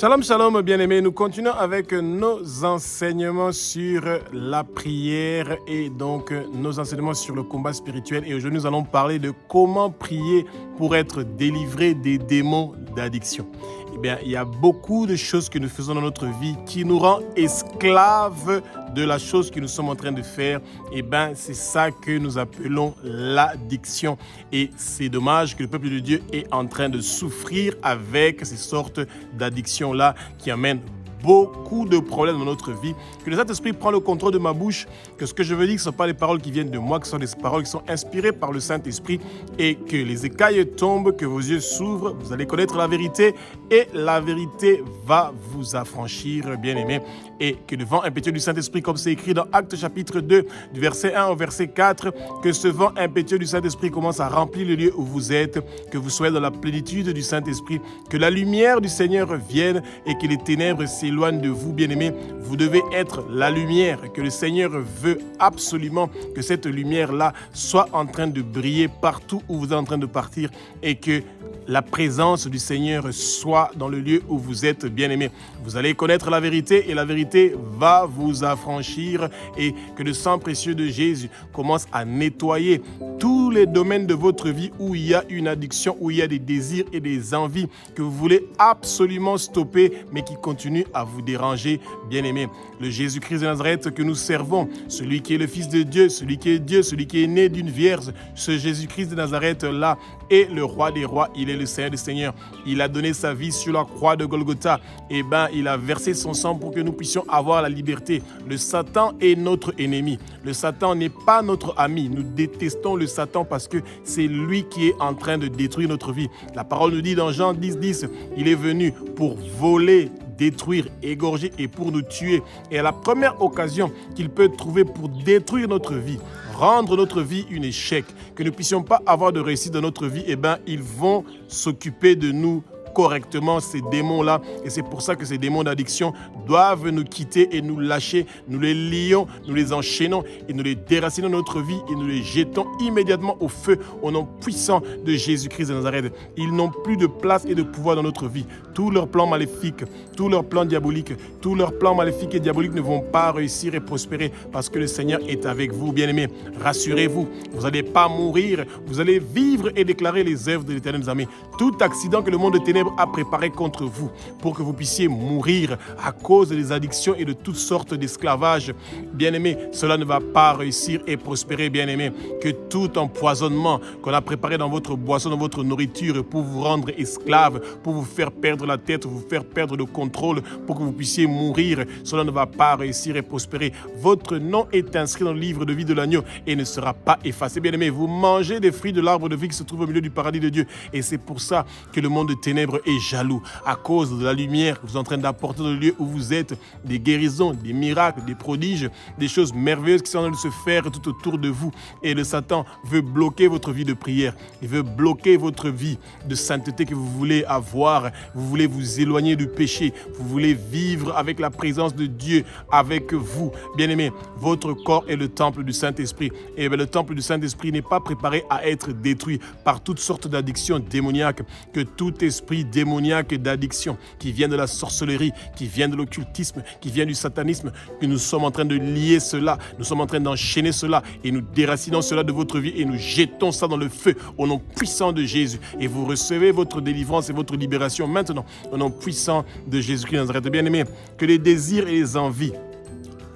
Shalom, shalom, bien-aimés. Nous continuons avec nos enseignements sur la prière et donc nos enseignements sur le combat spirituel. Et aujourd'hui, nous allons parler de comment prier pour être délivré des démons d'addiction. Eh bien, il y a beaucoup de choses que nous faisons dans notre vie qui nous rend esclaves de la chose que nous sommes en train de faire. Eh bien, c'est ça que nous appelons l'addiction. Et c'est dommage que le peuple de Dieu est en train de souffrir avec ces sortes d'addictions-là qui amènent beaucoup de problèmes dans notre vie, que le Saint-Esprit prend le contrôle de ma bouche, que ce que je veux dire, ce ne sont pas les paroles qui viennent de moi, que ce sont des paroles qui sont inspirées par le Saint-Esprit et que les écailles tombent, que vos yeux s'ouvrent, vous allez connaître la vérité et la vérité va vous affranchir, bien-aimés, et que le vent impétueux du Saint-Esprit, comme c'est écrit dans Actes chapitre 2, du verset 1 au verset 4, que ce vent impétueux du Saint-Esprit commence à remplir le lieu où vous êtes, que vous soyez dans la plénitude du Saint-Esprit, que la lumière du Seigneur vienne et que les ténèbres s'éloignent de vous, bien-aimés. Vous devez être la lumière, que le Seigneur veut absolument que cette lumière-là soit en train de briller partout où vous êtes en train de partir et que la présence du Seigneur soit dans le lieu où vous êtes, bien-aimés. Vous allez connaître la vérité et la vérité va vous affranchir et que le sang précieux de Jésus commence à nettoyer tous les domaines de votre vie où il y a une addiction, où il y a des désirs et des envies que vous voulez absolument stopper mais qui continuent à vous déranger, bien-aimés. Le Jésus-Christ de Nazareth que nous servons, celui qui est le Fils de Dieu, celui qui est Dieu, celui qui est né d'une vierge, ce Jésus-Christ de Nazareth-là est le roi des rois, il est le Seigneur des seigneurs. Il a donné sa vie sur la croix de Golgotha. Et il a versé son sang pour que nous puissions avoir la liberté. Le Satan est notre ennemi. Le Satan n'est pas notre ami. Nous détestons le Satan parce que c'est lui qui est en train de détruire notre vie. La parole nous dit dans Jean 10, il est venu pour voler, détruire, égorger et pour nous tuer. Et à la première occasion qu'il peut trouver pour détruire notre vie, rendre notre vie un échec, que nous ne puissions pas avoir de réussite dans notre vie, ils vont s'occuper de nous correctement, ces démons-là. Et c'est pour ça que ces démons d'addiction doivent nous quitter et nous lâcher. Nous les lions, nous les enchaînons et nous les déracinons de notre vie et nous les jetons immédiatement au feu au nom puissant de Jésus-Christ de Nazareth. Ils n'ont plus de place et de pouvoir dans notre vie. Tous leurs plans maléfiques, tous leurs plans diaboliques, tous leurs plans maléfiques et diaboliques ne vont pas réussir et prospérer parce que le Seigneur est avec vous, bien-aimés. Rassurez-vous, vous n'allez pas mourir, vous allez vivre et déclarer les œuvres de l'Éternel, mes amis. Tout accident que le monde de ténèbres a préparé contre vous pour que vous puissiez mourir à cause des addictions et de toutes sortes d'esclavages. Bien-aimés, cela ne va pas réussir et prospérer, bien-aimés. Que tout empoisonnement qu'on a préparé dans votre boisson, dans votre nourriture pour vous rendre esclave, pour vous faire perdre la tête, vous faire perdre le contrôle, pour que vous puissiez mourir, cela ne va pas réussir et prospérer. Votre nom est inscrit dans le livre de vie de l'agneau et ne sera pas effacé. Bien-aimés, vous mangez des fruits de l'arbre de vie qui se trouve au milieu du paradis de Dieu. Et c'est pour ça que le monde de ténèbres est jaloux à cause de la lumière que vous êtes en train d'apporter dans le lieu où vous êtes, des guérisons, des miracles, des prodiges, des choses merveilleuses qui sont en train de se faire tout autour de vous. Et le Satan veut bloquer votre vie de prière. Il veut bloquer votre vie de sainteté que vous voulez avoir. Vous voulez vous éloigner du péché. Vous voulez vivre avec la présence de Dieu avec vous. Bien-aimés, votre corps est le temple du Saint-Esprit. Et le temple du Saint-Esprit n'est pas préparé à être détruit par toutes sortes d'addictions démoniaques. Que tout esprit démoniaque d'addiction qui vient de la sorcellerie, qui vient de l'occultisme, qui vient du satanisme, que nous sommes en train de lier cela, nous sommes en train d'enchaîner cela et nous déracinons cela de votre vie et nous jetons ça dans le feu au nom puissant de Jésus. Et vous recevez votre délivrance et votre libération maintenant au nom puissant de Jésus-Christ de Nazareth. Bien-aimés, que les désirs et les envies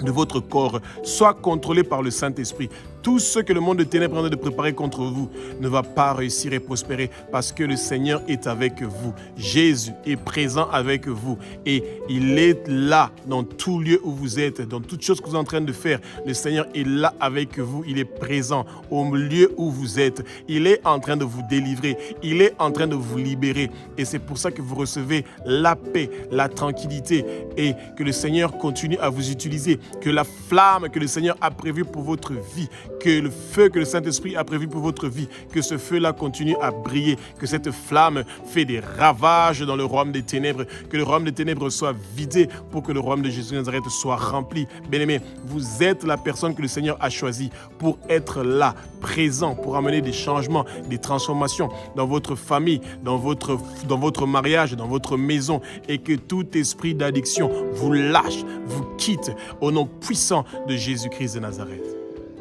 de votre corps soient contrôlés par le Saint-Esprit. Tout ce que le monde de ténèbres est en train de préparer contre vous ne va pas réussir et prospérer parce que le Seigneur est avec vous. Jésus est présent avec vous et il est là dans tout lieu où vous êtes, dans toute chose que vous êtes en train de faire. Le Seigneur est là avec vous. Il est présent au lieu où vous êtes. Il est en train de vous délivrer. Il est en train de vous libérer. Et c'est pour ça que vous recevez la paix, la tranquillité et que le Seigneur continue à vous utiliser. Que la flamme que le Seigneur a prévue pour votre vie, que le feu que le Saint-Esprit a prévu pour votre vie, que ce feu-là continue à briller, que cette flamme fait des ravages dans le royaume des ténèbres, que le royaume des ténèbres soit vidé pour que le royaume de Jésus de Nazareth soit rempli. Bien-aimés, vous êtes la personne que le Seigneur a choisie pour être là, présent, pour amener des changements, des transformations dans votre famille, dans votre mariage, dans votre maison, et que tout esprit d'addiction vous lâche, vous quitte au nom puissant de Jésus-Christ de Nazareth.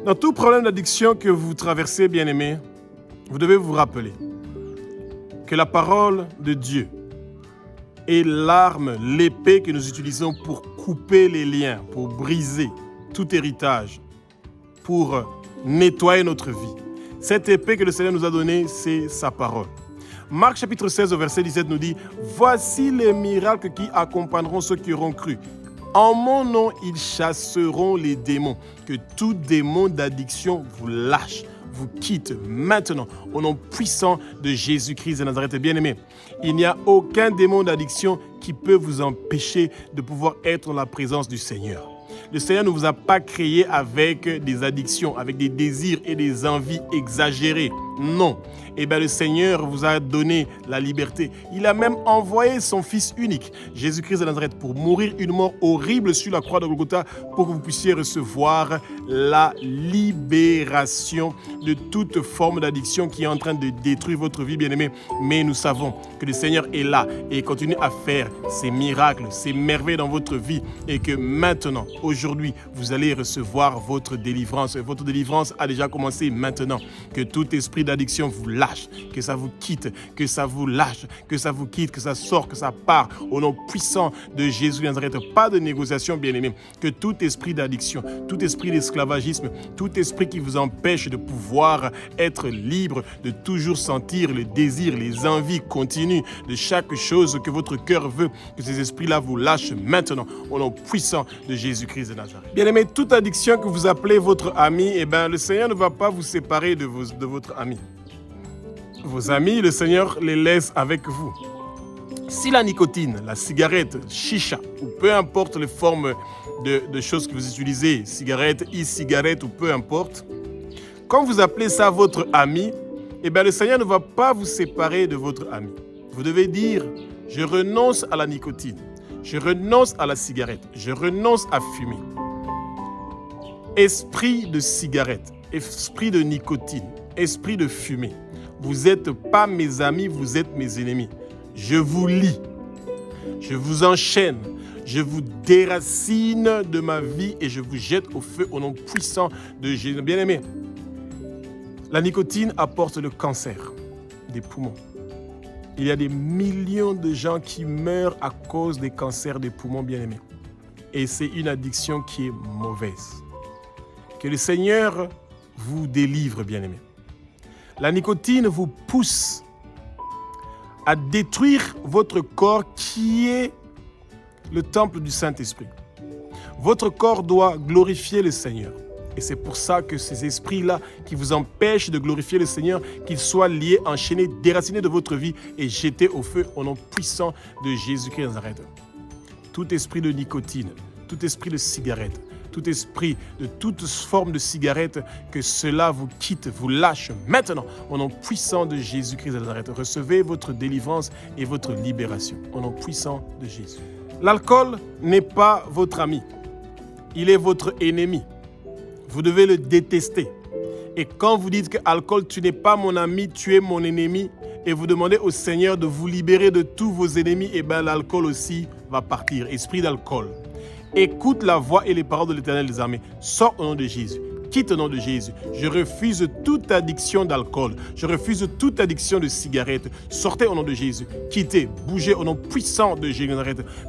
Dans tout problème d'addiction que vous traversez, bien-aimés, vous devez vous rappeler que la parole de Dieu est l'arme, l'épée que nous utilisons pour couper les liens, pour briser tout héritage, pour nettoyer notre vie. Cette épée que le Seigneur nous a donnée, c'est sa parole. Marc chapitre 16 au verset 17 nous dit « Voici les miracles qui accompagneront ceux qui auront cru. En mon nom, ils chasseront les démons. Que tout démon d'addiction vous lâche, vous quitte maintenant au nom puissant de Jésus-Christ de Nazareth. Bien-aimés, il n'y a aucun démon d'addiction qui peut vous empêcher de pouvoir être dans la présence du Seigneur. Le Seigneur ne vous a pas créé avec des addictions, avec des désirs et des envies exagérées. Non. Eh bien, le Seigneur vous a donné la liberté. Il a même envoyé son Fils unique, Jésus-Christ de Nazareth, pour mourir une mort horrible sur la croix de Golgotha, pour que vous puissiez recevoir la libération de toute forme d'addiction qui est en train de détruire votre vie, bien-aimés. Mais nous savons que le Seigneur est là et continue à faire ses miracles, ses merveilles dans votre vie, et que maintenant, aujourd'hui, vous allez recevoir votre délivrance. Votre délivrance a déjà commencé maintenant. Que tout esprit d'addiction vous lâche, que ça vous quitte, que ça vous lâche, que ça vous quitte, que ça sort, que ça part. Au nom puissant de Jésus de Nazareth, pas de négociation, bien-aimés. Que tout esprit d'addiction, tout esprit d'esclavagisme, tout esprit qui vous empêche de pouvoir être libre, de toujours sentir le désir, les envies continues de chaque chose que votre cœur veut, que ces esprits-là vous lâchent maintenant, au nom puissant de Jésus-Christ de Nazareth. Bien-aimés, toute addiction que vous appelez votre ami, eh bien, le Seigneur ne va pas vous séparer de votre ami. Vos amis, le Seigneur les laisse avec vous. Si la nicotine, la cigarette, chicha, ou peu importe les formes de choses que vous utilisez, cigarette, e-cigarette ou peu importe, quand vous appelez ça votre ami, eh bien, le Seigneur ne va pas vous séparer de votre ami. Vous devez dire, je renonce à la nicotine, je renonce à la cigarette, je renonce à fumer. Esprit de cigarette, esprit de nicotine, esprit de fumée. Vous n'êtes pas mes amis, vous êtes mes ennemis. Je vous lie, je vous enchaîne, je vous déracine de ma vie et je vous jette au feu au nom puissant de Jésus. Bien-aimés, la nicotine apporte le cancer des poumons. Il y a des millions de gens qui meurent à cause des cancers des poumons, bien-aimés. Et c'est une addiction qui est mauvaise. Que le Seigneur vous délivre, bien-aimés. La nicotine vous pousse à détruire votre corps qui est le temple du Saint-Esprit. Votre corps doit glorifier le Seigneur. Et c'est pour ça que ces esprits-là qui vous empêchent de glorifier le Seigneur, qu'ils soient liés, enchaînés, déracinés de votre vie et jetés au feu au nom puissant de Jésus-Christ de Nazareth. Tout esprit de nicotine, tout esprit de cigarette, tout esprit de toute forme de cigarette, que cela vous quitte, vous lâche maintenant, au nom puissant de Jésus-Christ de Nazareth. Recevez votre délivrance et votre libération, au nom puissant de Jésus. L'alcool n'est pas votre ami, il est votre ennemi. Vous devez le détester. Et quand vous dites que alcool, tu n'es pas mon ami, tu es mon ennemi, et vous demandez au Seigneur de vous libérer de tous vos ennemis, et bien l'alcool aussi va partir. Esprit d'alcool. Écoute la voix et les paroles de l'Éternel des armées. Sors au nom de Jésus. Quitte au nom de Jésus. Je refuse toute addiction d'alcool. Je refuse toute addiction de cigarette. Sortez au nom de Jésus. Quittez, bougez au nom puissant de Jésus.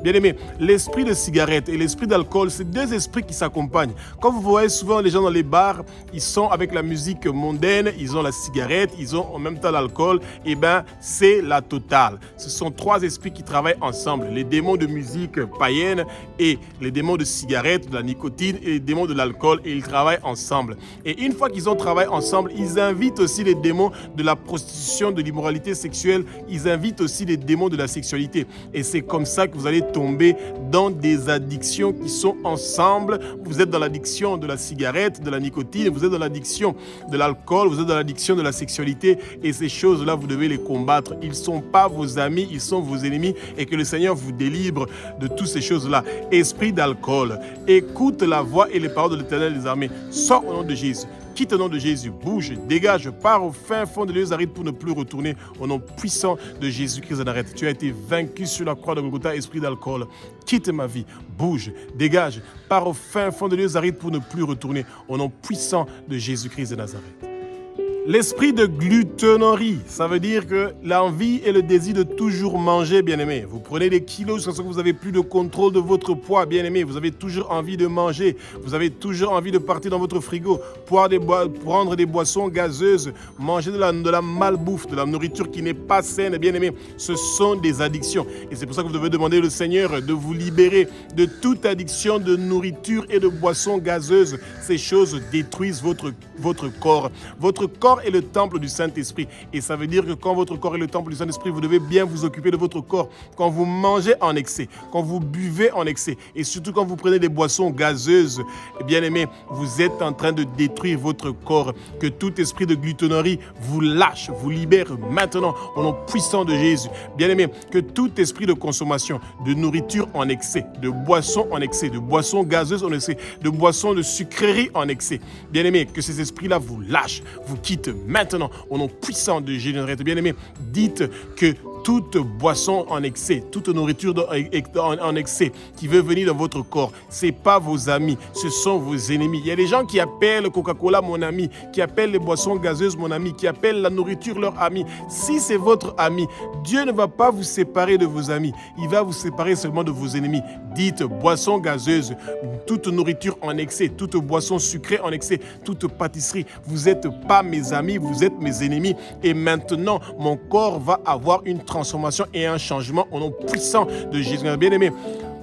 Bien-aimés, l'esprit de cigarette et l'esprit d'alcool, c'est deux esprits qui s'accompagnent. Quand vous voyez souvent les gens dans les bars, ils sont avec la musique mondaine, ils ont la cigarette, ils ont en même temps l'alcool. Eh bien, c'est la totale. Ce sont trois esprits qui travaillent ensemble. Les démons de musique païenne et les démons de cigarette, de la nicotine et les démons de l'alcool. Et ils travaillent ensemble. ensemble. Et une fois qu'ils ont travaillé ensemble, ils invitent aussi les démons de la prostitution, de l'immoralité sexuelle. Ils invitent aussi les démons de la sexualité. Et c'est comme ça que vous allez tomber dans des addictions qui sont ensemble. Vous êtes dans l'addiction de la cigarette, de la nicotine, vous êtes dans l'addiction de l'alcool, vous êtes dans l'addiction de la sexualité. Et ces choses-là, vous devez les combattre. Ils ne sont pas vos amis, ils sont vos ennemis. Et que le Seigneur vous délivre de toutes ces choses-là. Esprit d'alcool, écoute la voix et les paroles de l'Éternel des armées. Sors au nom de Jésus. Quitte au nom de Jésus, bouge, dégage, pars au fin fond de l'Église aride pour ne plus retourner au nom puissant de Jésus-Christ de Nazareth. Tu as été vaincu sur la croix de Golgotha, esprit d'alcool. Quitte ma vie, bouge, dégage, pars au fin fond de l'Église aride pour ne plus retourner au nom puissant de Jésus-Christ de Nazareth. L'esprit de glutonerie, ça veut dire que l'envie et le désir de toujours manger, bien-aimé. Vous prenez des kilos jusqu'à ce que vous n'avez plus de contrôle de votre poids, bien-aimé. Vous avez toujours envie de manger. Vous avez toujours envie de partir dans votre frigo, prendre des boissons gazeuses, manger de la malbouffe, de la nourriture qui n'est pas saine, bien-aimé. Ce sont des addictions. Et c'est pour ça que vous devez demander au Seigneur de vous libérer de toute addiction de nourriture et de boissons gazeuses. Ces choses détruisent votre corps. Votre corps est le temple du Saint-Esprit. Et ça veut dire que quand votre corps est le temple du Saint-Esprit, vous devez bien vous occuper de votre corps. Quand vous mangez en excès, quand vous buvez en excès, et surtout quand vous prenez des boissons gazeuses, bien aimé, vous êtes en train de détruire votre corps. Que tout esprit de glutonerie vous lâche, vous libère maintenant au nom puissant de Jésus. Bien aimé, que tout esprit de consommation de nourriture en excès, de boissons en excès, de boissons gazeuses en excès, de boissons de sucreries en excès, bien aimé, que ces esprits-là vous lâchent, vous quittent maintenant au nom puissant de Jésus. Bien aimé, dites que toute boisson en excès, toute nourriture en excès qui veut venir dans votre corps, ce n'est pas vos amis, ce sont vos ennemis. Il y a des gens qui appellent Coca-Cola mon ami, qui appellent les boissons gazeuses mon ami, qui appellent la nourriture leur ami. Si c'est votre ami, Dieu ne va pas vous séparer de vos amis, il va vous séparer seulement de vos ennemis. Dites boisson gazeuse, toute nourriture en excès, toute boisson sucrée en excès, toute pâtisserie. Vous n'êtes pas mes amis, vous êtes mes ennemis. Et maintenant, mon corps va avoir une transformation et un changement au nom puissant de Jésus. Bien-aimé,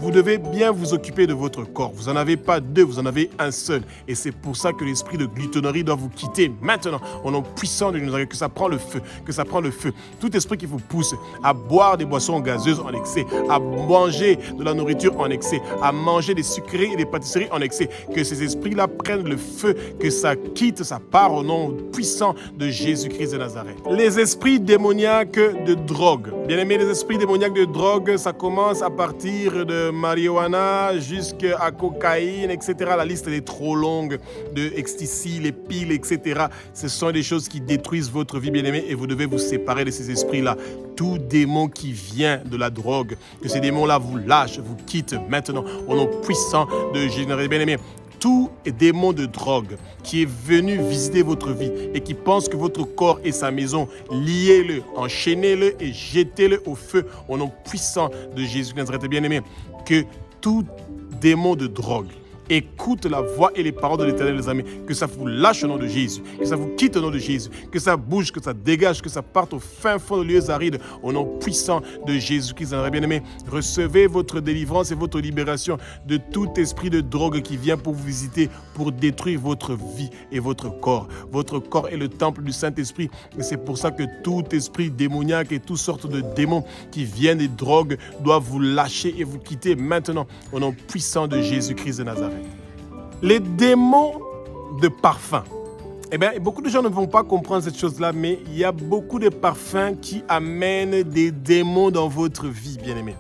vous devez bien vous occuper de votre corps. Vous n'en avez pas deux, vous en avez un seul. Et c'est pour ça que l'esprit de glutonerie doit vous quitter maintenant au nom puissant de Jésus. Que ça prend le feu, que ça prend le feu. Tout esprit qui vous pousse à boire des boissons gazeuses en excès, à manger de la nourriture en excès, à manger des sucreries et des pâtisseries en excès, que ces esprits-là prennent le feu, que ça quitte, ça part au nom puissant de Jésus-Christ de Nazareth. Les esprits démoniaques de drogue. Bien aimé, les esprits démoniaques de drogue, ça commence à partir de marijuana jusqu'à cocaïne, etc. La liste est trop longue, de ecstasy, les piles, etc. Ce sont des choses qui détruisent votre vie, bien-aimé, et vous devez vous séparer de ces esprits-là. Tout démon qui vient de la drogue, que ces démons-là vous lâchent, vous quittent maintenant au nom puissant de Jésus, bien-aimé. Tout démon de drogue qui est venu visiter votre vie et qui pense que votre corps est sa maison, liez-le, enchaînez-le et jetez-le au feu au nom puissant de Jésus de Nazareth. Bien-aimé, que tout démon de drogue écoute la voix et les paroles de l'Éternel des armées, que ça vous lâche au nom de Jésus, que ça vous quitte au nom de Jésus, que ça bouge, que ça dégage, que ça parte au fin fond de lieux arides au nom puissant de Jésus-Christ. Bien-aimé, recevez votre délivrance et votre libération de tout esprit de drogue qui vient pour vous visiter, pour détruire votre vie et votre corps. Votre corps est le temple du Saint-Esprit et c'est pour ça que tout esprit démoniaque et toutes sortes de démons qui viennent des drogues doivent vous lâcher et vous quitter maintenant au nom puissant de Jésus-Christ de Nazareth. Les démons de parfum. Eh bien, beaucoup de gens ne vont pas comprendre cette chose-là, mais il y a beaucoup de parfums qui amènent des démons dans votre vie, bien-aimés.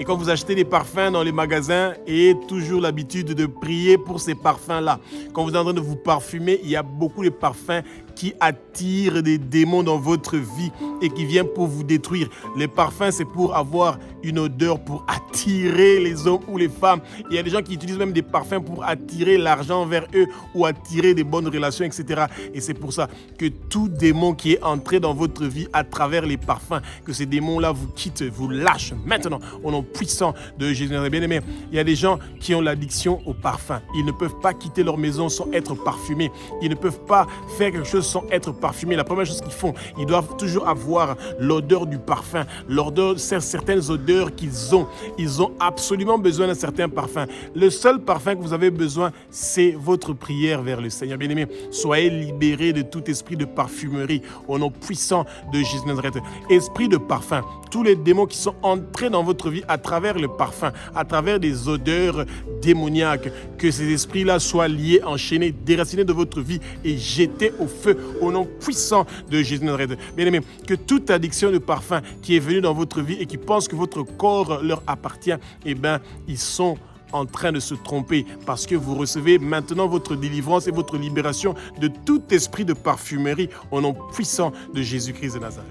Et quand vous achetez des parfums dans les magasins, ayez toujours l'habitude de prier pour ces parfums-là. Quand vous êtes en train de vous parfumer, il y a beaucoup de parfums qui attirent des démons dans votre vie et qui viennent pour vous détruire. Les parfums, c'est pour avoir une odeur, pour attirer les hommes ou les femmes. Il y a des gens qui utilisent même des parfums pour attirer l'argent vers eux ou attirer des bonnes relations, etc. Et c'est pour ça que tout démon qui est entré dans votre vie à travers les parfums, que ces démons-là vous quittent, vous lâchent maintenant au nom puissant de Jésus. Bien-aimé, il y a des gens qui ont l'addiction au parfum. Ils ne peuvent pas quitter leur maison sans être parfumés. Ils ne peuvent pas faire quelque chose sont être parfumés. La première chose qu'ils font, ils doivent toujours avoir l'odeur du parfum, l'odeur, certaines odeurs qu'ils ont. Ils ont absolument besoin d'un certain parfum. Le seul parfum que vous avez besoin, c'est votre prière vers le Seigneur. Bien-aimés, soyez libérés de tout esprit de parfumerie au nom puissant de Jésus de Nazareth. Esprit de parfum, tous les démons qui sont entrés dans votre vie à travers le parfum, à travers des odeurs démoniaques, que ces esprits-là soient liés, enchaînés, déracinés de votre vie et jetés au feu au nom puissant de Jésus de Nazareth. Bien-aimés, que toute addiction de parfum qui est venue dans votre vie et qui pense que votre corps leur appartient, eh bien, ils sont en train de se tromper parce que vous recevez maintenant votre délivrance et votre libération de tout esprit de parfumerie au nom puissant de Jésus-Christ de Nazareth.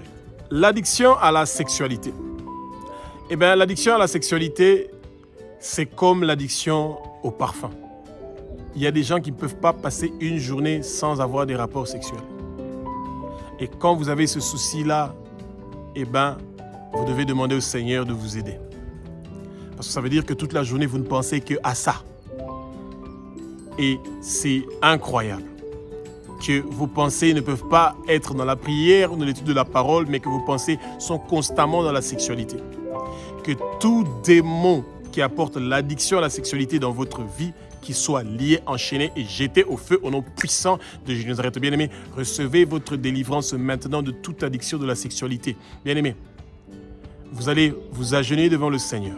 L'addiction à la sexualité. Eh bien, l'addiction à la sexualité, c'est comme l'addiction au parfum. Il y a des gens qui ne peuvent pas passer une journée sans avoir des rapports sexuels. Et quand vous avez ce souci-là, eh bien, vous devez demander au Seigneur de vous aider. Parce que ça veut dire que toute la journée, vous ne pensez qu'à ça. Et c'est incroyable que vos pensées ne peuvent pas être dans la prière ou dans l'étude de la parole, mais que vos pensées sont constamment dans la sexualité. Que tout démon qui apporte l'addiction à la sexualité dans votre vie, qu'il soit lié, enchaîné et jeté au feu au nom puissant de Jésus de Nazareth. Bien-aimés, recevez votre délivrance maintenant de toute addiction de la sexualité. Bien-aimés, vous allez vous agenouiller devant le Seigneur.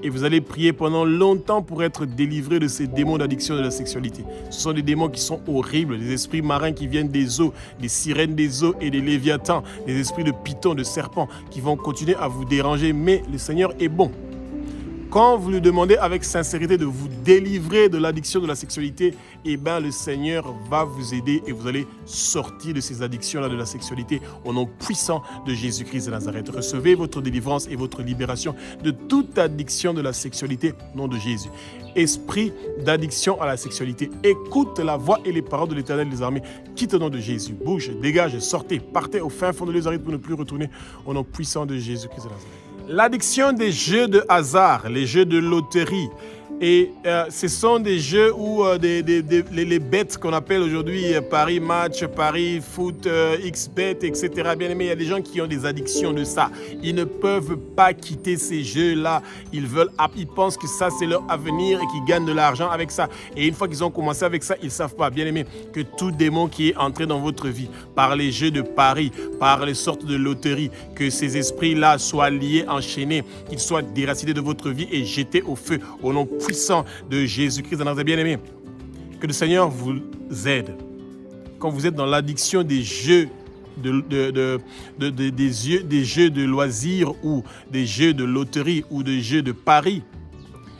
Et vous allez prier pendant longtemps pour être délivré de ces démons d'addiction de la sexualité. Ce sont des démons qui sont horribles, des esprits marins qui viennent des eaux, des sirènes des eaux et des léviathans, des esprits de pythons, de serpents qui vont continuer à vous déranger. Mais le Seigneur est bon. Quand vous lui demandez avec sincérité de vous délivrer de l'addiction de la sexualité, eh bien le Seigneur va vous aider et vous allez sortir de ces addictions-là de la sexualité au nom puissant de Jésus-Christ de Nazareth. Recevez votre délivrance et votre libération de toute addiction de la sexualité au nom de Jésus. Esprit d'addiction à la sexualité, écoute la voix et les paroles de l'Éternel des armées. Quitte au nom de Jésus. Bouge, dégage, sortez, partez au fin fond de l'Ézaride pour ne plus retourner au nom puissant de Jésus-Christ de Nazareth. L'addiction des jeux de hasard, les jeux de loterie. Et ce sont des jeux où les bêtes qu'on appelle aujourd'hui Paris Match, Paris Foot, XBet, etc. Bien aimé, il y a des gens qui ont des addictions de ça. Ils ne peuvent pas quitter ces jeux-là. Ils pensent que ça, c'est leur avenir et qu'ils gagnent de l'argent avec ça. Et une fois qu'ils ont commencé avec ça, ils ne savent pas, bien aimé, que tout démon qui est entré dans votre vie, par les jeux de paris, par les sortes de loteries, que ces esprits-là soient liés, enchaînés, qu'ils soient déracinés de votre vie et jetés au feu au nom puissant de Jésus-Christ de Nazareth. Bien-aimés, que le Seigneur vous aide. Quand vous êtes dans l'addiction des jeux des jeux de loisirs ou des jeux de loterie ou des jeux de paris,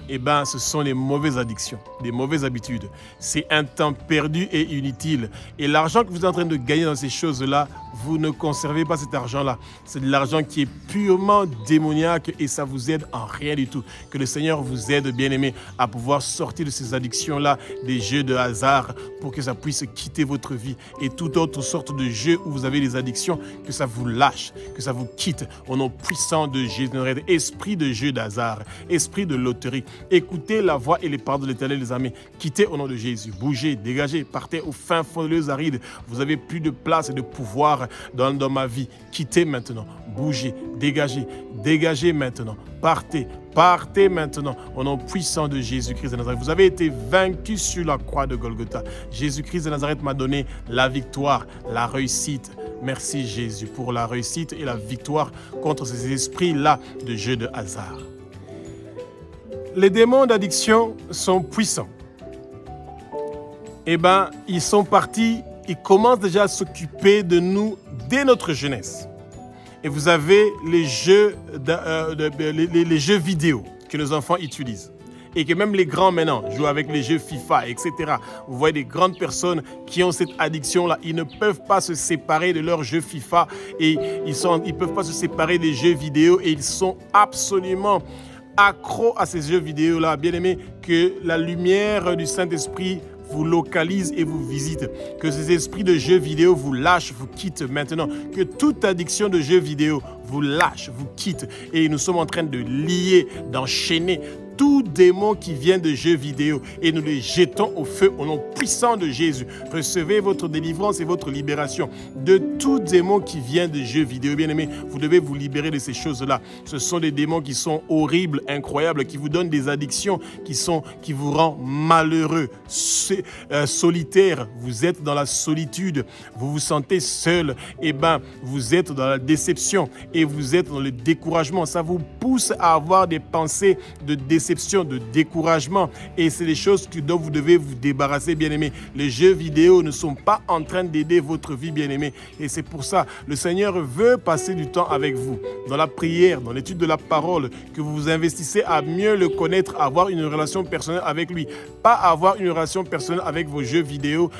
eh bien, ce sont les mauvaises addictions, des mauvaises habitudes. C'est un temps perdu et inutile. Et l'argent que vous êtes en train de gagner dans ces choses-là, vous ne conservez pas cet argent-là. C'est de l'argent qui est purement démoniaque et ça vous aide en rien du tout. Que le Seigneur vous aide, bien-aimés, à pouvoir sortir de ces addictions-là, des jeux de hasard, pour que ça puisse quitter votre vie. Et toute autre sorte de jeu où vous avez des addictions, que ça vous lâche, que ça vous quitte. Au nom puissant de Jésus, esprit de jeu d'hasard, esprit de loterie. Écoutez la voix et les paroles de l'Éternel des armées. Quittez au nom de Jésus. Bougez, dégagez, partez au fin fond de l'Ézaride. Vous n'avez plus de place et de pouvoir dans ma vie. Quittez maintenant. Bougez, dégagez, dégagez maintenant. Partez, partez maintenant au nom puissant de Jésus-Christ de Nazareth. Vous avez été vaincus sur la croix de Golgotha. Jésus-Christ de Nazareth m'a donné la victoire, la réussite. Merci Jésus pour la réussite et la victoire contre ces esprits-là de jeux de hasard. Les démons d'addiction sont puissants. Eh bien, ils sont partis, ils commencent déjà à s'occuper de nous dès notre jeunesse. Et vous avez les jeux vidéo que nos enfants utilisent. Et que même les grands maintenant jouent avec les jeux FIFA, etc. Vous voyez des grandes personnes qui ont cette addiction-là. Ils ne peuvent pas se séparer de leurs jeux FIFA et ils ne peuvent pas se séparer des jeux vidéo et ils sont absolument accro à ces jeux vidéo-là, bien aimé, que la lumière du Saint-Esprit vous localise et vous visite. Que ces esprits de jeux vidéo vous lâchent, vous quittent maintenant. Que toute addiction de jeux vidéo vous lâche, vous quitte. Et nous sommes en train de lier, d'enchaîner tout démon qui vient de jeux vidéo et nous les jetons au feu au nom puissant de Jésus. Recevez votre délivrance et votre libération de tout démon qui vient de jeux vidéo. Bien-aimés, vous devez vous libérer de ces choses-là. Ce sont des démons qui sont horribles, incroyables, qui vous donnent des addictions, qui vous rendent malheureux, solitaire. Vous êtes dans la solitude, vous vous sentez seul. Eh bien, vous êtes dans la déception et vous êtes dans le découragement. Ça vous pousse à avoir des pensées de déception, de découragement. Et c'est des choses dont vous devez vous débarrasser, bien-aimés. Les jeux vidéo ne sont pas en train d'aider votre vie, bien-aimés. Et c'est pour ça, le Seigneur veut passer du temps avec vous, dans la prière, dans l'étude de la parole, que vous vous investissez à mieux le connaître, à avoir une relation personnelle avec lui. Pas avoir une relation personnelle avec vos jeux vidéo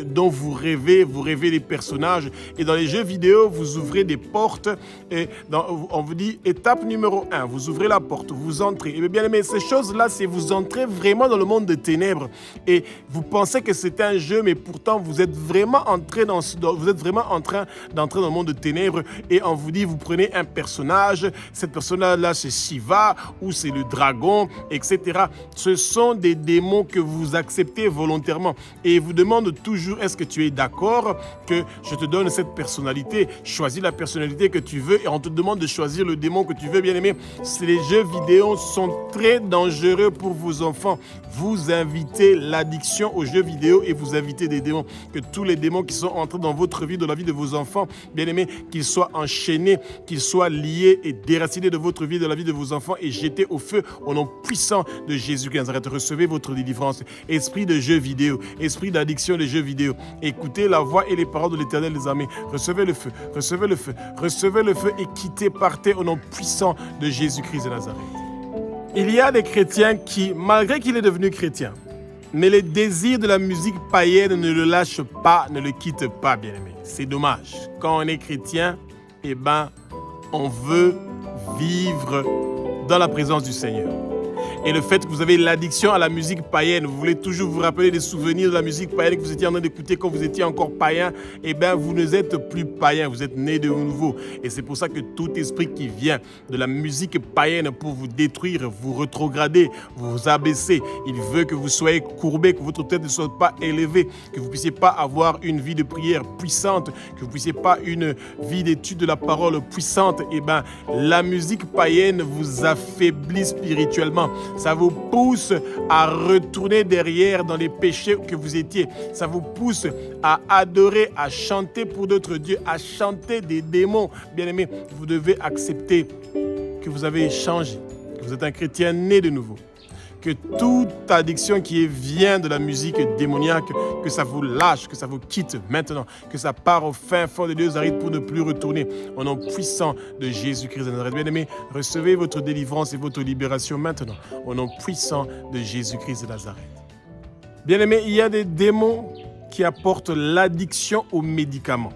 dont vous rêvez des personnages. Et dans les jeux vidéo, vous ouvrez des portes. Et on vous dit, étape numéro 1, vous ouvrez la porte, vous entrez. Et bien aimé, ces choses-là, c'est vous entrez vraiment dans le monde des ténèbres. Et vous pensez que c'est un jeu, mais pourtant, vous êtes vraiment en train d'entrer dans le monde des ténèbres. Et on vous dit, vous prenez un personnage, cette personne-là, c'est Shiva, ou c'est le dragon, etc. Ce sont des démons que vous acceptez volontairement. Et vous demande toujours, est-ce que tu es d'accord que je te donne cette personnalité? Choisis la personnalité que tu veux et on te demande de choisir le démon que tu veux, bien aimé. Les jeux vidéo sont très dangereux pour vos enfants. Vous invitez l'addiction aux jeux vidéo et vous invitez des démons. Que tous les démons qui sont entrés dans votre vie, dans la vie de vos enfants, bien aimés, qu'ils soient enchaînés, qu'ils soient liés et déracinés de votre vie, de la vie de vos enfants et jetés au feu au nom puissant de Jésus-Christ de Nazareth. Recevez votre délivrance. Esprit de jeux vidéo, esprit d'addiction des jeux vidéo. Écoutez la voix et les paroles de l'Éternel des armées. Recevez le feu, recevez le feu, recevez le feu et quittez, partez au nom puissant de Jésus-Christ de Nazareth. Il y a des chrétiens qui, malgré qu'il est devenu chrétien, mais les désirs de la musique païenne ne le lâchent pas, ne le quittent pas, bien-aimé. C'est dommage. Quand on est chrétien, eh ben, on veut vivre dans la présence du Seigneur. Et le fait que vous avez l'addiction à la musique païenne, vous voulez toujours vous rappeler des souvenirs de la musique païenne que vous étiez en train d'écouter quand vous étiez encore païen, eh bien, vous ne êtes plus païen, vous êtes né de nouveau. Et c'est pour ça que tout esprit qui vient de la musique païenne pour vous détruire, vous rétrograder, vous abaisser, il veut que vous soyez courbés, que votre tête ne soit pas élevée, que vous ne puissiez pas avoir une vie de prière puissante, que vous ne puissiez pas une vie d'étude de la parole puissante. Eh bien, la musique païenne vous affaiblit spirituellement. Ça vous pousse à retourner derrière dans les péchés que vous étiez. Ça vous pousse à adorer, à chanter pour d'autres dieux, à chanter des démons. Bien-aimés, vous devez accepter que vous avez changé, que vous êtes un chrétien né de nouveau. Que toute addiction qui vient de la musique démoniaque, que ça vous lâche, que ça vous quitte maintenant, que ça part au fin fond de Dieu pour ne plus retourner. Au nom puissant de Jésus-Christ de Nazareth. Bien-aimés, recevez votre délivrance et votre libération maintenant. Au nom puissant de Jésus-Christ de Nazareth. Bien-aimés, il y a des démons qui apportent l'addiction aux médicaments.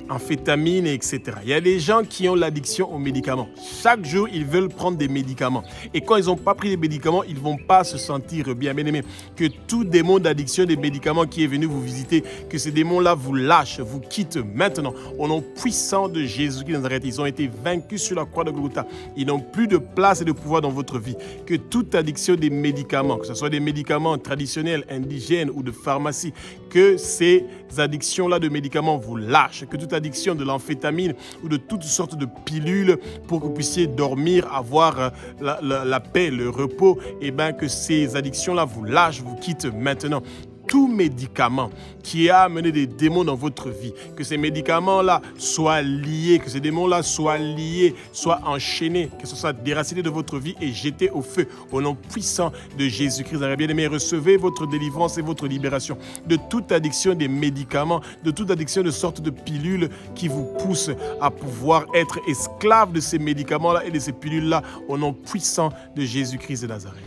Amphétamines, etc. Il y a des gens qui ont l'addiction aux médicaments. Chaque jour, ils veulent prendre des médicaments. Et quand ils n'ont pas pris les médicaments, ils ne vont pas se sentir bien. Bien-aimés, que tout démon d'addiction des médicaments qui est venu vous visiter, que ces démons-là vous lâchent, vous quittent maintenant. Au nom puissant de Jésus-Christ de Nazareth, ils ont été vaincus sur la croix de Golgotha. Ils n'ont plus de place et de pouvoir dans votre vie. Que toute addiction des médicaments, que ce soit des médicaments traditionnels, indigènes ou de pharmacie, que ces addictions-là de médicaments vous lâchent. Que toute addiction de l'amphétamine ou de toutes sortes de pilules pour que vous puissiez dormir, avoir la paix, le repos, et bien que ces addictions-là vous lâchent, vous quittent maintenant. Tout médicament qui a amené des démons dans votre vie, que ces médicaments-là soient liés, que ces démons-là soient liés, soient enchaînés, que ce soit déraciné de votre vie et jeté au feu au nom puissant de Jésus-Christ. Bien-aimés, recevez votre délivrance et votre libération de toute addiction des médicaments, de toute addiction de sortes de pilules qui vous poussent à pouvoir être esclave de ces médicaments-là et de ces pilules-là au nom puissant de Jésus-Christ de Nazareth.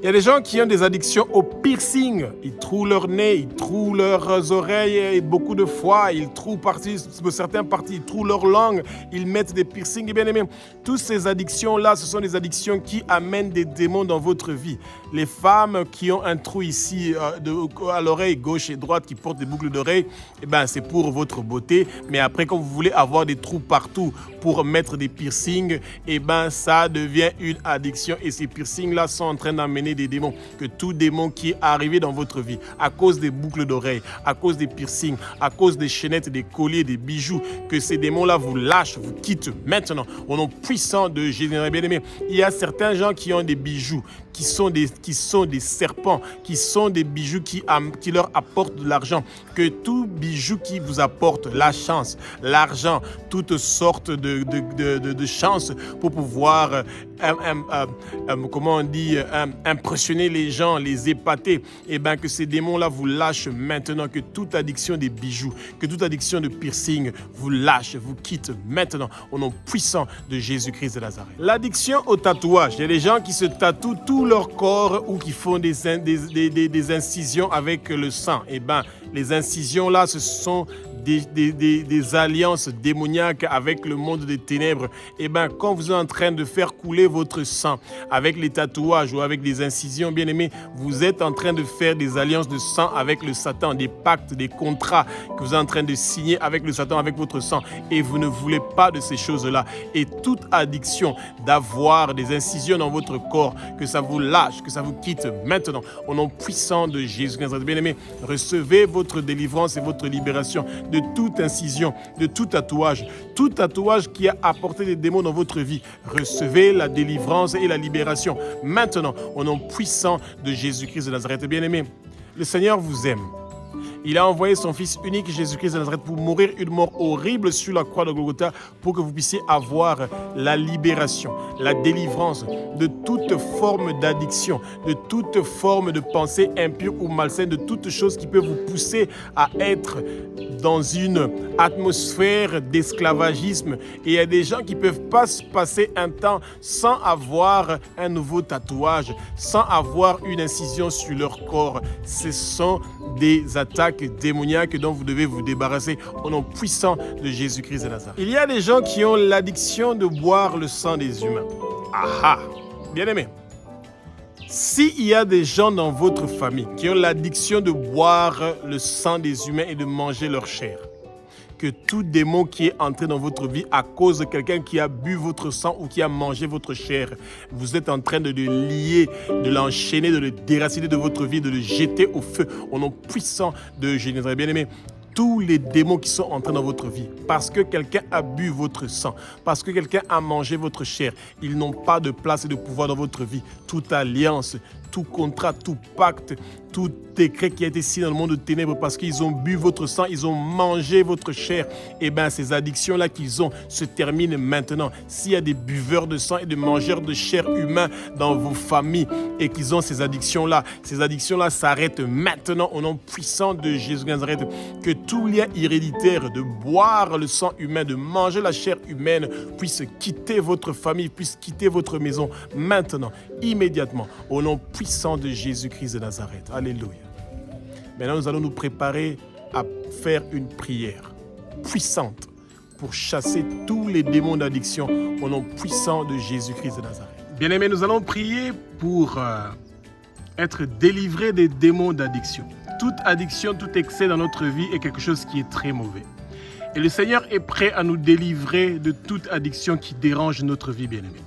Il y a des gens qui ont des addictions au piercing. Ils trouent leur nez, ils trouent leurs oreilles et beaucoup de fois, ils trouent certaines parties, ils trouent leur langue, ils mettent des piercings. Et bien aimé, toutes ces addictions-là, ce sont des addictions qui amènent des démons dans votre vie. Les femmes qui ont un trou ici à l'oreille gauche et droite, qui portent des boucles d'oreilles, eh ben, c'est pour votre beauté. Mais après, quand vous voulez avoir des trous partout pour mettre des piercings, eh ben, ça devient une addiction. Et ces piercings-là sont en train d'amener des démons. Que tout démon qui est arrivé dans votre vie à cause des boucles d'oreilles, à cause des piercings, à cause des chaînettes, des colliers, des bijoux, que ces démons-là vous lâchent, vous quittent maintenant au nom puissant de Jésus. Bien-aimé, il y a certains gens qui ont des bijoux, qui sont des serpents, qui sont des bijoux qui leur apportent de l'argent. Que tout bijou qui vous apporte la chance, l'argent, toutes sortes de chances pour pouvoir impressionner les gens, les épater, et bien que ces démons-là vous lâchent maintenant, que toute addiction des bijoux, que toute addiction de piercing vous lâche, vous quitte maintenant au nom puissant de Jésus-Christ de Nazareth. L'addiction au tatouage, il y a des gens qui se tatouent tout leur corps ou qui font des incisions avec le sang. Et bien, les incisions-là, ce sont des alliances démoniaques avec le monde des ténèbres. Et bien, quand vous êtes en train de faire couler votre sang avec les tatouages ou avec des incisions, bien aimés, vous êtes en train de faire des alliances de sang avec le Satan, des pactes, des contrats que vous êtes en train de signer avec le Satan, avec votre sang. Et vous ne voulez pas de ces choses-là. Et toute addiction d'avoir des incisions dans votre corps, que ça vous lâche, que ça vous quitte maintenant, au nom puissant de Jésus. Bien aimés, recevez votre délivrance et votre libération de toute incision, de tout tatouage qui a apporté des démons dans votre vie. Recevez la délivrance et la libération maintenant au nom puissant de Jésus-Christ de Nazareth. Bien-aimé, le Seigneur vous aime. Il a envoyé son Fils unique, Jésus-Christ de Nazareth, pour mourir une mort horrible sur la croix de Golgotha pour que vous puissiez avoir la libération, la délivrance de toute forme d'addiction, de toute forme de pensée impure ou malsaine, de toute chose qui peut vous pousser à être dans une atmosphère d'esclavagisme. Et il y a des gens qui ne peuvent pas se passer un temps sans avoir un nouveau tatouage, sans avoir une incision sur leur corps. Ce sont des attaques démoniaques dont vous devez vous débarrasser au nom puissant de Jésus-Christ de Nazareth. Il y a des gens qui ont l'addiction de boire le sang des humains. Ah, bien aimé. S'il y a des gens dans votre famille qui ont l'addiction de boire le sang des humains et de manger leur chair, que tout démon qui est entré dans votre vie à cause de quelqu'un qui a bu votre sang ou qui a mangé votre chair, vous êtes en train de le lier, de l'enchaîner, de le déraciner de votre vie, de le jeter au feu au nom puissant de Jésus. Bien-aimé, tous les démons qui sont entrés dans votre vie, parce que quelqu'un a bu votre sang, parce que quelqu'un a mangé votre chair, ils n'ont pas de place et de pouvoir dans votre vie. Toute alliance, tout contrat, tout pacte, tout décret qui a été signé dans le monde de ténèbres parce qu'ils ont bu votre sang, ils ont mangé votre chair, et bien ces addictions-là qu'ils ont se terminent maintenant. S'il y a des buveurs de sang et des mangeurs de chair humains dans vos familles et qu'ils ont ces addictions-là s'arrêtent maintenant au nom puissant de Jésus de Nazareth. Que tout lien héréditaire de boire le sang humain, de manger la chair humaine puisse quitter votre famille, puisse quitter votre maison maintenant, immédiatement, au nom puissant de Jésus-Christ de Nazareth. Alléluia. Maintenant, nous allons nous préparer à faire une prière puissante pour chasser tous les démons d'addiction au nom puissant de Jésus-Christ de Nazareth. Bien-aimés, nous allons prier pour être délivrés des démons d'addiction. Toute addiction, tout excès dans notre vie est quelque chose qui est très mauvais. Et le Seigneur est prêt à nous délivrer de toute addiction qui dérange notre vie, bien-aimés.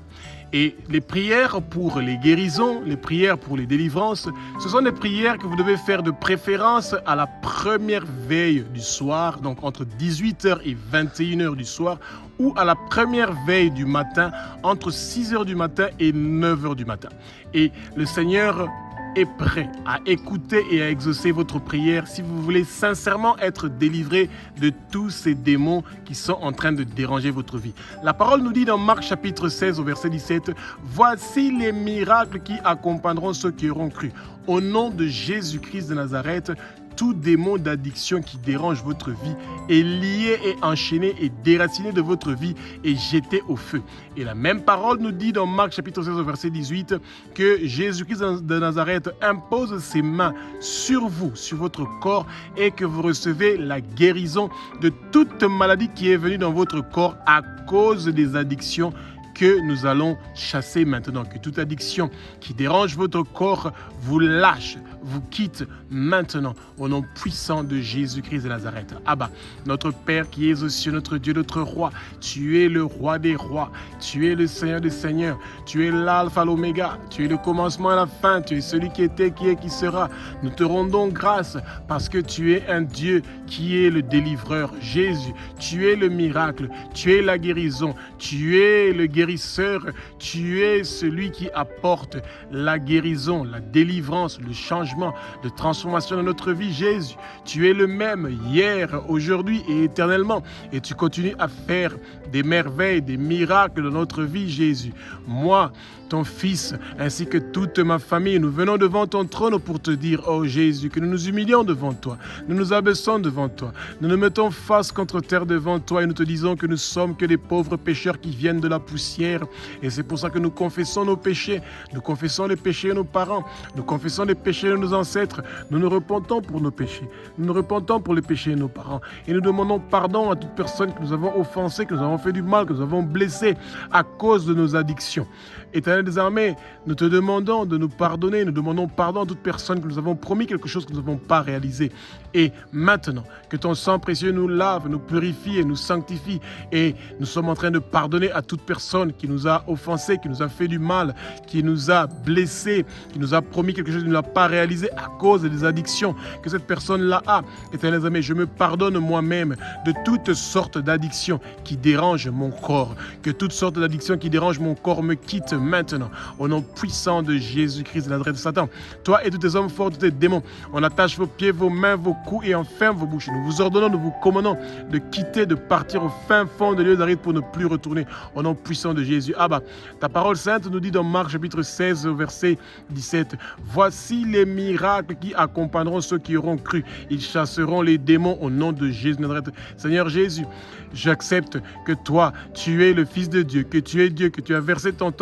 Et les prières pour les guérisons, les prières pour les délivrances, ce sont des prières que vous devez faire de préférence à la première veille du soir, donc entre 18h et 21h du soir, ou à la première veille du matin, entre 6h du matin et 9h du matin. Et le Seigneur est prêt à écouter et à exaucer votre prière si vous voulez sincèrement être délivré de tous ces démons qui sont en train de déranger votre vie. La parole nous dit dans Marc chapitre 16 au verset 17, « Voici les miracles qui accompagneront ceux qui auront cru. Au nom de Jésus-Christ de Nazareth, tout démon d'addiction qui dérange votre vie est lié et enchaîné et déraciné de votre vie et jeté au feu. Et la même parole nous dit dans Marc chapitre 16 verset 18 que Jésus-Christ de Nazareth impose ses mains sur vous, sur votre corps, et que vous recevez la guérison de toute maladie qui est venue dans votre corps à cause des addictions que nous allons chasser maintenant. Que toute addiction qui dérange votre corps vous lâche, vous quitte maintenant, au nom puissant de Jésus-Christ de Nazareth. Abba, notre Père qui es aux cieux, notre Dieu, notre Roi, tu es le Roi des rois, tu es le Seigneur des seigneurs, tu es l'alpha, l'oméga, tu es le commencement et la fin, tu es celui qui était, qui est, qui sera. Nous te rendons grâce parce que tu es un Dieu qui est le délivreur. Jésus, tu es le miracle, tu es la guérison, tu es le guérisseur, tu es celui qui apporte la guérison, la délivrance, le changement, de transformation dans notre vie. Jésus, tu es le même hier, aujourd'hui et éternellement, et tu continues à faire des merveilles, des miracles dans notre vie, Jésus. Moi, ton Fils, ainsi que toute ma famille, nous venons devant ton trône pour te dire, oh Jésus, que nous nous humilions devant toi, nous nous abaissons devant toi, nous nous mettons face contre terre devant toi et nous te disons que nous sommes que des pauvres pécheurs qui viennent de la poussière, et c'est pour ça que nous confessons nos péchés, nous confessons les péchés de nos parents, nous confessons les péchés de nos ancêtres, nous nous repentons pour nos péchés, nous nous repentons pour les péchés de nos parents, et nous demandons pardon à toute personne que nous avons offensée, que nous avons fait du mal, que nous avons blessé à cause de nos addictions. Éternel des armées, nous te demandons de nous pardonner, nous demandons pardon à toute personne que nous avons promis quelque chose que nous n'avons pas réalisé. Et maintenant, que ton sang précieux nous lave, nous purifie et nous sanctifie. Et nous sommes en train de pardonner à toute personne qui nous a offensés, qui nous a fait du mal, qui nous a blessés, qui nous a promis quelque chose que nous n'a pas réalisé à cause des addictions que cette personne-là a. Éternel des armées, je me pardonne moi-même de toutes sortes d'addictions qui dérangent mon corps. Que toutes sortes d'addictions qui dérangent mon corps me quittent maintenant, au nom puissant de Jésus-Christ de Nazareth. De Satan, toi et tous tes hommes forts, tous tes démons, on attache vos pieds, vos mains, vos coups et enfin vos bouches. Nous vous ordonnons, nous vous commandons de quitter, de partir au fin fond de lieu d'arrêt pour ne plus retourner, au nom puissant de Jésus. Abba, ta parole sainte nous dit dans Marc chapitre 16 verset 17, voici les miracles qui accompagneront ceux qui auront cru. Ils chasseront les démons au nom de Jésus de Nazareth. Seigneur Jésus, j'accepte que toi, tu es le Fils de Dieu, que tu es Dieu, que tu as versé ton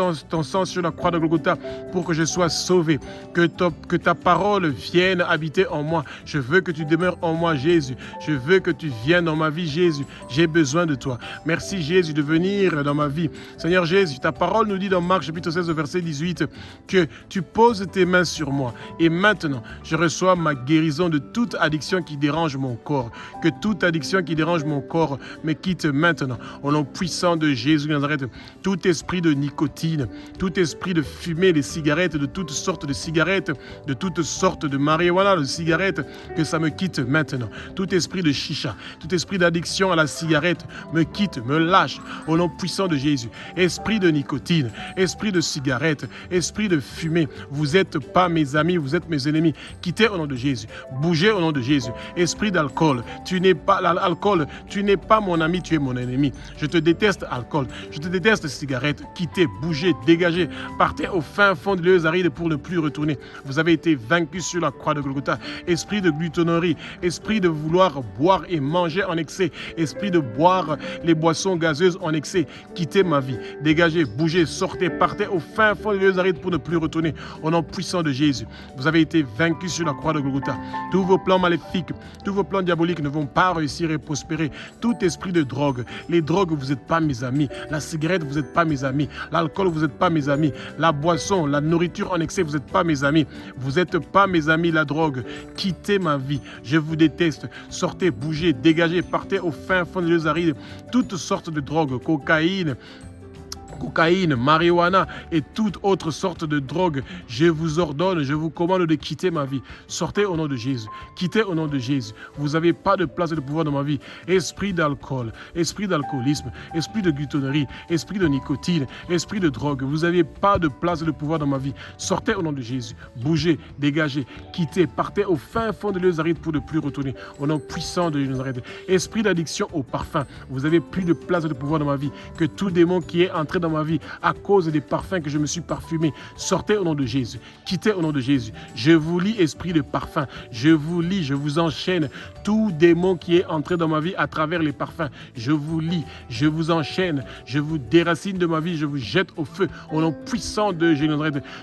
sang sur la croix de Golgotha pour que je sois sauvé, que ta parole vienne habiter en moi. Je veux que tu demeures en moi, Jésus. Je veux que tu viennes dans ma vie, Jésus. J'ai besoin de toi. Merci, Jésus, de venir dans ma vie. Seigneur Jésus, ta parole nous dit dans Marc chapitre 16, verset 18, que tu poses tes mains sur moi. Et maintenant, je reçois ma guérison de toute addiction qui dérange mon corps. Que toute addiction qui dérange mon corps me quitte maintenant. Au nom puissant de Jésus de Nazareth, tout esprit de nicotine, tout esprit de fumée, des cigarettes, de toutes sortes de cigarettes, de toutes sortes de marijuana, de cigarettes, que ça me quitte maintenant. Tout esprit de chicha, tout esprit d'addiction à la cigarette me quitte, me lâche, au nom puissant de Jésus. Esprit de nicotine, esprit de cigarette, esprit de fumée, vous n'êtes pas mes amis, vous êtes mes ennemis. Quittez au nom de Jésus, bougez au nom de Jésus. Esprit d'alcool, tu n'es pas l'alcool, tu n'es pas mon ami, tu es mon ennemi. Je te déteste alcool, je te déteste cigarette. Quittez, bougez, dégagez, partez au fin fond de lieux arides pour ne plus retourner. Vous avez été vaincus sur la croix de Golgotha. Esprit de glutonerie, esprit de vouloir boire et manger en excès, esprit de boire les boissons gazeuses en excès. Quittez ma vie, dégagez, bougez, sortez, partez au fin fond de lieux arides pour ne plus retourner. Au nom puissant de Jésus, vous avez été vaincus sur la croix de Golgotha. Tous vos plans maléfiques, tous vos plans diaboliques ne vont pas réussir et prospérer. Tout esprit de drogue, les drogues, vous n'êtes pas mes amis. La cigarette, vous n'êtes pas mes amis. L'alcool, vous n'êtes pas mes amis. La boisson, la nourriture en excès, vous n'êtes pas mes amis. Vous n'êtes pas mes amis, la drogue. Quittez ma vie. Je vous déteste. Sortez, bougez, dégagez, partez au fin fond des lieux arides. Toutes sortes de drogues, cocaïne, marijuana et toute autre sorte de drogue, je vous ordonne, je vous commande de quitter ma vie. Sortez au nom de Jésus. Quittez au nom de Jésus. Vous n'avez pas de place et de pouvoir dans ma vie. Esprit d'alcool, esprit d'alcoolisme, esprit de glutonerie, esprit de nicotine, esprit de drogue, vous n'avez pas de place et de pouvoir dans ma vie. Sortez au nom de Jésus. Bougez, dégagez, quittez, partez au fin fond de lieux arides pour ne plus retourner. Au nom puissant de Jésus. Esprit d'addiction au parfum, vous n'avez plus de place et de pouvoir dans ma vie. Que tout démon qui est entré dans ma vie à cause des parfums que je me suis parfumé. Sortez au nom de Jésus. Quittez au nom de Jésus. Je vous lis, esprit de parfum. Je vous lis, je vous enchaîne. Tout démon qui est entré dans ma vie à travers les parfums, je vous lis, je vous enchaîne. Je vous déracine de ma vie, je vous jette au feu. Au nom puissant de Jésus.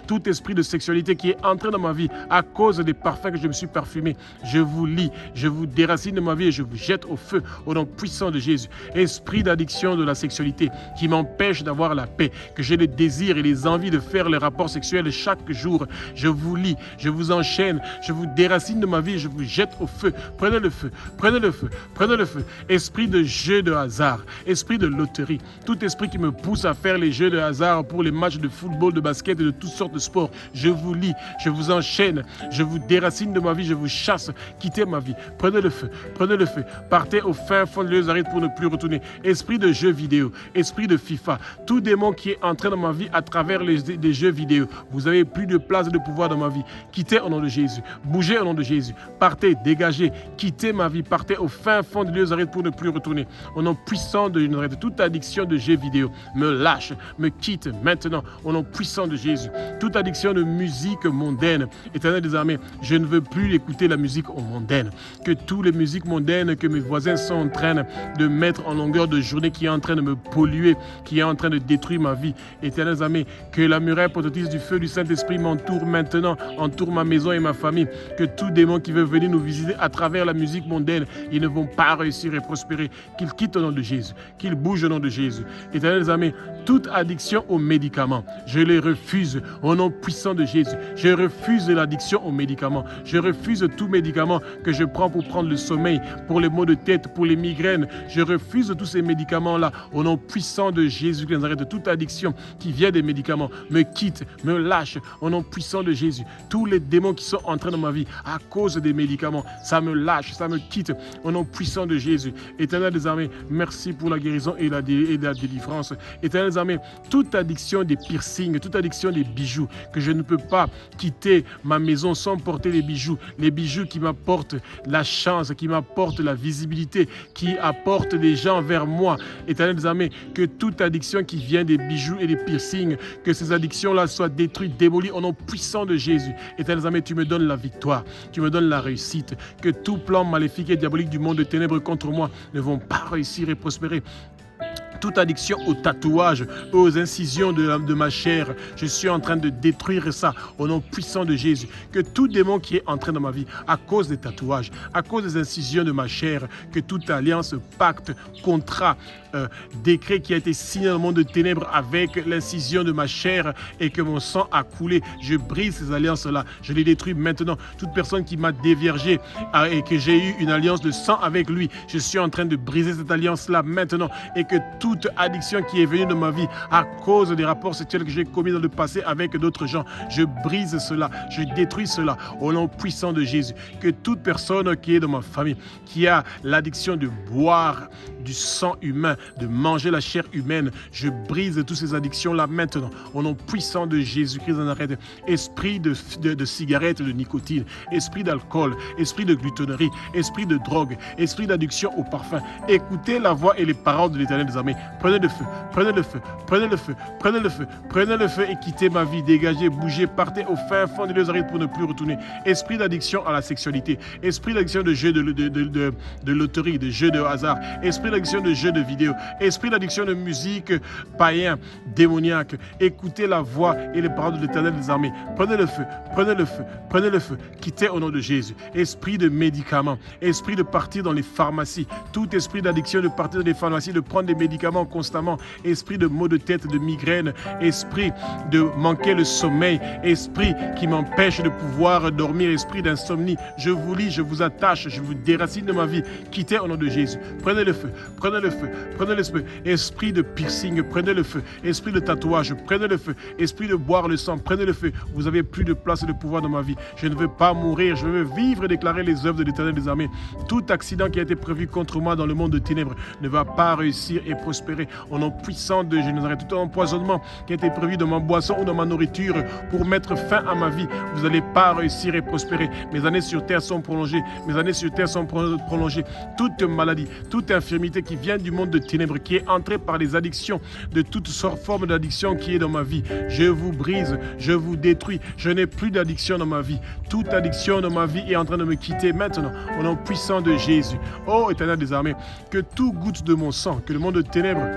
Tout esprit de sexualité qui est entré dans ma vie à cause des parfums que je me suis parfumé, je vous lis, je vous déracine de ma vie et je vous jette au feu. Au nom puissant de Jésus. Esprit d'addiction de la sexualité qui m'empêche d'avoir la paix, que j'ai le désir et les envies de faire les rapports sexuels chaque jour. Je vous lis, je vous enchaîne, je vous déracine de ma vie et je vous jette au feu. Prenez le feu, prenez le feu, prenez le feu. Esprit de jeu de hasard, esprit de loterie, tout esprit qui me pousse à faire les jeux de hasard pour les matchs de football, de basket et de toutes sortes de sports, je vous lis, je vous enchaîne, je vous déracine de ma vie, je vous chasse. Quittez ma vie, prenez le feu, prenez le feu. Partez au fin fond de l'Ézarite pour ne plus retourner. Esprit de jeux vidéo, esprit de FIFA, tout démon qui est entré dans ma vie à travers les jeux vidéo, vous avez plus de place et de pouvoir dans ma vie. Quittez au nom de Jésus, bougez au nom de Jésus, partez, dégagez, quittez ma vie, partez au fin fond de l'Ézarite pour ne plus retourner. Au nom puissant de Jésus, toute addiction de jeux vidéo me lâche, me quitte maintenant, au nom puissant de Jésus. Toute addiction de musique mondaine, Éternel des armées, je ne veux plus écouter la musique mondaine. Que toutes les musiques mondaines que mes voisins sont en train de mettre en longueur de journée, qui est en train de me polluer, qui est en train de détruire ma vie. Éternel des armées, que la muraille protectrice du feu du Saint-Esprit m'entoure maintenant, entoure ma maison et ma famille. Que tout démon qui veut venir nous visiter à travers la musique mondaine, ils ne vont pas réussir et prospérer. Qu'ils quittent au nom de Jésus, qu'ils bougent au nom de Jésus. Éternel des armées, toute addiction aux médicaments, je les refuse au nom puissant de Jésus. Je refuse l'addiction aux médicaments. Je refuse tout médicament que je prends pour prendre le sommeil, pour les maux de tête, pour les migraines. Je refuse tous ces médicaments-là au nom puissant de Jésus de Nazareth. Toute addiction qui vient des médicaments me quitte, me lâche au nom puissant de Jésus. Tous les démons qui sont entrés dans ma vie à cause des médicaments, ça me lâche, ça me quitte au nom puissant de Jésus. Éternel des armées, merci pour la guérison et la délivrance. Éternel des armées, toute addiction des piercings, toute addiction des bijoux, que je ne peux pas quitter ma maison sans porter les bijoux qui m'apportent la chance, qui m'apportent la visibilité, qui apportent des gens vers moi. Éternel des armées, que toute addiction qui vient des bijoux et des piercings, que ces addictions-là soient détruites, démolies au nom puissant de Jésus. Éternel des armées, tu me donnes la victoire, tu me donnes la réussite, que tout plan maléfique et diabolique du monde de ténèbres contre moi ne vont pas réussir et prospérer. Toute addiction aux tatouages, aux incisions de ma chair, je suis en train de détruire ça au nom puissant de Jésus. Que tout démon qui est entré dans ma vie à cause des tatouages, à cause des incisions de ma chair, que toute alliance, pacte, contrat, décret qui a été signé dans le monde de ténèbres avec l'incision de ma chair et que mon sang a coulé, je brise ces alliances-là, je les détruis maintenant. Toute personne qui m'a déviergé et que j'ai eu une alliance de sang avec lui, je suis en train de briser cette alliance-là maintenant, et que toute addiction qui est venue dans ma vie à cause des rapports sexuels que j'ai commis dans le passé avec d'autres gens, je brise cela, je détruis cela au nom puissant de Jésus. Que toute personne qui est dans ma famille, qui a l'addiction de boire du sang humain, de manger la chair humaine, je brise toutes ces addictions-là maintenant au nom puissant de Jésus-Christ de Nazareth. Esprit de cigarettes, de nicotine, esprit d'alcool, esprit de glutonnerie, esprit de drogue, esprit d'addiction au parfum, écoutez la voix et les paroles de l'Éternel des armées. Prenez le feu, prenez le feu, prenez le feu, prenez le feu, prenez le feu et quittez ma vie, dégagez, bougez, partez au fin fond de l'Ézarite pour ne plus retourner. Esprit d'addiction à la sexualité, esprit d'addiction de jeux de loterie, de jeux de hasard, esprit d'addiction de jeux de vidéo, esprit d'addiction de musique païen, démoniaque, écoutez la voix et les paroles de l'Éternel des armées. Prenez le feu, prenez le feu, prenez le feu, quittez au nom de Jésus. Esprit de médicaments, esprit de partir dans les pharmacies, tout esprit d'addiction de partir dans les pharmacies, de prendre des médicaments constamment, esprit de maux de tête, de migraine, esprit de manquer le sommeil, esprit qui m'empêche de pouvoir dormir, esprit d'insomnie, je vous lis, je vous attache, je vous déracine de ma vie, quittez au nom de Jésus. Prenez le feu, prenez le feu, prenez le feu, esprit de piercing, prenez le feu, esprit de tatouage, prenez le feu, esprit de boire le sang, prenez le feu, vous avez plus de place et de pouvoir dans ma vie, je ne veux pas mourir, je veux vivre et déclarer les œuvres de l'Éternel des armées. Tout accident qui a été prévu contre moi dans le monde de ténèbres ne va pas réussir et prospérer prospérer. Au nom puissant de Jésus de Nazareth, tout empoisonnement qui a été prévu dans ma boisson ou dans ma nourriture pour mettre fin à ma vie, vous n'allez pas réussir et prospérer. Mes années sur terre sont prolongées. Mes années sur terre sont prolongées. Toute maladie, toute infirmité qui vient du monde de ténèbres, qui est entrée par les addictions, de toutes sortes de formes d'addiction qui est dans ma vie, je vous brise, je vous détruis. Je n'ai plus d'addiction dans ma vie. Toute addiction dans ma vie est en train de me quitter maintenant, au nom puissant de Jésus. Ô Éternel des armées, que tout goutte de mon sang, que le monde de ténèbres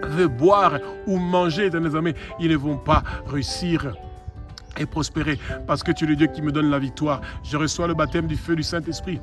veut boire ou manger, Éternel des armées, ils ne vont pas réussir et prospérer, parce que tu es le Dieu qui me donne la victoire. Je reçois le baptême du feu du Saint-Esprit.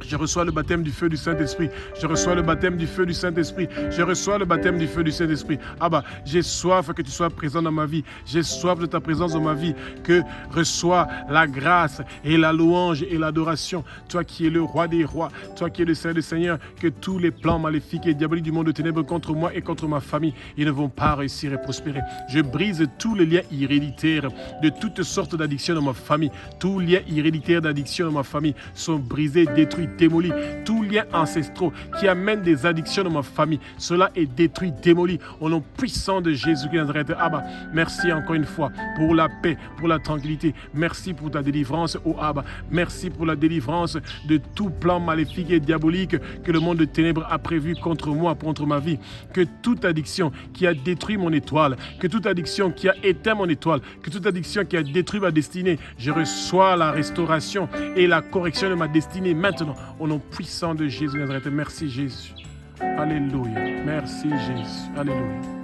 Je reçois le baptême du feu du Saint-Esprit. Je reçois le baptême du feu du Saint-Esprit. Je reçois le baptême du feu du Saint-Esprit. Abba, j'ai soif que tu sois présent dans ma vie. J'ai soif de ta présence dans ma vie. Que reçois la grâce et la louange et l'adoration. Toi qui es le roi des rois. Toi qui es le Seigneur des seigneurs. Que tous les plans maléfiques et diaboliques du monde de ténèbres contre moi et contre ma famille, ils ne vont pas réussir et prospérer. Je brise tous les liens héréditaires de toutes sortes d'addictions dans ma famille. Tous les liens héréditaires d'addiction dans ma famille sont brisés, détruits, démoli. Tous liens ancestraux qui amènent des addictions dans ma famille, cela est détruit, démoli au nom puissant de Jésus-Christ de Nazareth. Abba, merci encore une fois pour la paix, pour la tranquillité. Merci pour ta délivrance, oh Abba. Merci pour la délivrance de tout plan maléfique et diabolique que le monde de ténèbres a prévu contre moi, contre ma vie. Que toute addiction qui a détruit mon étoile, que toute addiction qui a éteint mon étoile, que toute addiction qui a détruit ma destinée, je reçois la restauration et la correction de ma destinée maintenant. Au nom puissant de Jésus de Nazareth. Merci Jésus. Alléluia. Merci Jésus. Alléluia.